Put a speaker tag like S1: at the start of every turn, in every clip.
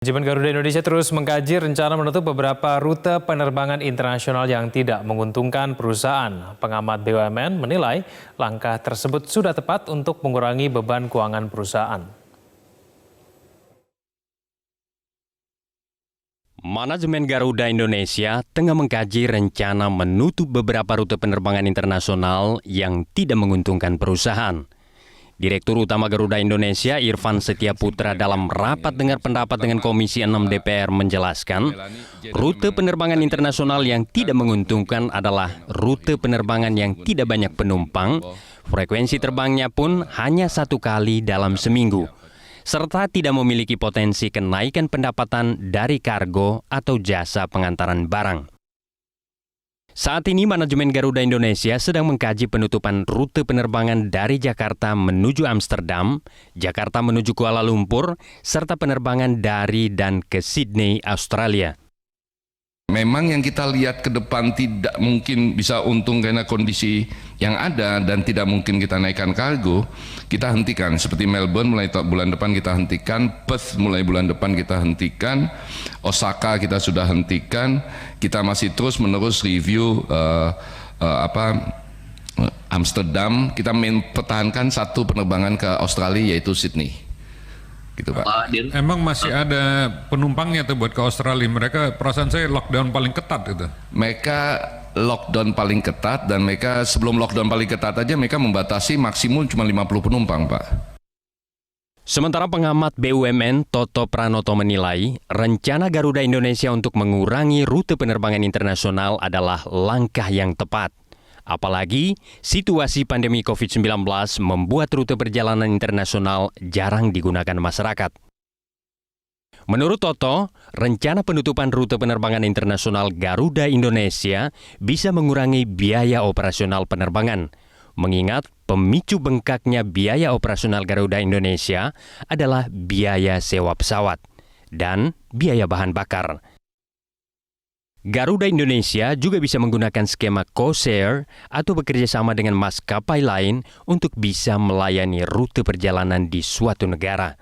S1: Manajemen Garuda Indonesia terus mengkaji rencana menutup beberapa rute penerbangan internasional yang tidak menguntungkan perusahaan. Pengamat BUMN menilai langkah tersebut sudah tepat untuk mengurangi beban keuangan perusahaan.
S2: Manajemen Garuda Indonesia tengah mengkaji rencana menutup beberapa rute penerbangan internasional yang tidak menguntungkan perusahaan. Direktur Utama Garuda Indonesia Irfan Setiaputra dalam rapat dengar pendapat dengan Komisi 6 DPR menjelaskan, rute penerbangan internasional yang tidak menguntungkan adalah rute penerbangan yang tidak banyak penumpang, frekuensi terbangnya pun hanya 1 kali dalam seminggu, serta tidak memiliki potensi kenaikan pendapatan dari kargo atau jasa pengantaran barang. Saat ini manajemen Garuda Indonesia sedang mengkaji penutupan rute penerbangan dari Jakarta menuju Amsterdam, Jakarta menuju Kuala Lumpur, serta penerbangan dari dan ke Sydney, Australia.
S3: Memang yang kita lihat ke depan tidak mungkin bisa untung karena kondisi yang ada dan tidak mungkin kita naikkan kargo, kita hentikan. Seperti Melbourne mulai bulan depan kita hentikan, Perth mulai bulan depan kita hentikan, Osaka kita sudah hentikan, kita masih terus menerus review Amsterdam, kita mempertahankan 1 penerbangan ke Australia yaitu Sydney. Gitu, Pak.
S4: Emang masih ada penumpangnya tuh buat ke Australia? Mereka perasaan saya lockdown paling ketat itu.
S3: Mereka lockdown paling ketat dan mereka sebelum lockdown paling ketat aja mereka membatasi maksimum cuma 50 penumpang, Pak.
S2: Sementara pengamat BUMN Toto Pranoto menilai rencana Garuda Indonesia untuk mengurangi rute penerbangan internasional adalah langkah yang tepat. Apalagi situasi pandemi COVID-19 membuat rute perjalanan internasional jarang digunakan masyarakat. Menurut Toto, rencana penutupan rute penerbangan internasional Garuda Indonesia bisa mengurangi biaya operasional penerbangan, mengingat pemicu bengkaknya biaya operasional Garuda Indonesia adalah biaya sewa pesawat dan biaya bahan bakar. Garuda Indonesia juga bisa menggunakan skema co-share atau bekerja sama dengan maskapai lain untuk bisa melayani rute perjalanan di suatu negara.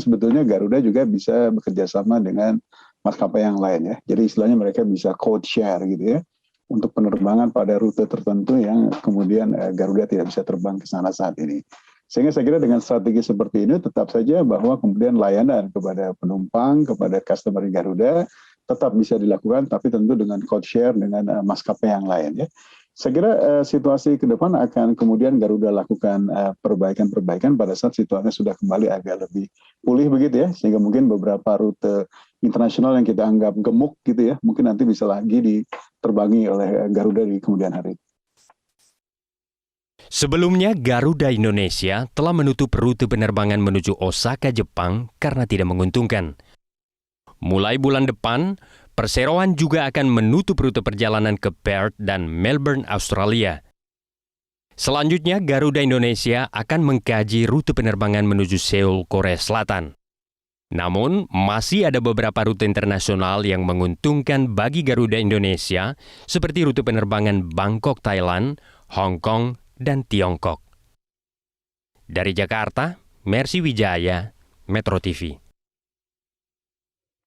S5: Sebetulnya Garuda juga bisa bekerja sama dengan maskapai yang lain ya. Jadi istilahnya mereka bisa code share gitu ya untuk penerbangan pada rute tertentu yang kemudian Garuda tidak bisa terbang ke sana saat ini. Sehingga saya kira dengan strategi seperti ini tetap saja bahwa kemudian layanan kepada penumpang, kepada customer Garuda tetap bisa dilakukan, tapi tentu dengan code share dengan maskapai yang lain ya. Saya kira situasi ke depan akan kemudian Garuda lakukan perbaikan-perbaikan pada saat situasinya sudah kembali agak lebih pulih begitu ya, sehingga mungkin beberapa rute internasional yang kita anggap gemuk gitu ya, mungkin nanti bisa lagi diterbangi oleh Garuda di kemudian hari.
S2: Sebelumnya, Garuda Indonesia telah menutup rute penerbangan menuju Osaka, Jepang karena tidak menguntungkan. Mulai bulan depan, perseroan juga akan menutup rute perjalanan ke Perth dan Melbourne, Australia. Selanjutnya, Garuda Indonesia akan mengkaji rute penerbangan menuju Seoul, Korea Selatan. Namun, masih ada beberapa rute internasional yang menguntungkan bagi Garuda Indonesia, seperti rute penerbangan Bangkok, Thailand, Hong Kong, dan Tiongkok. Dari Jakarta, Mercy Wijaya, Metro TV.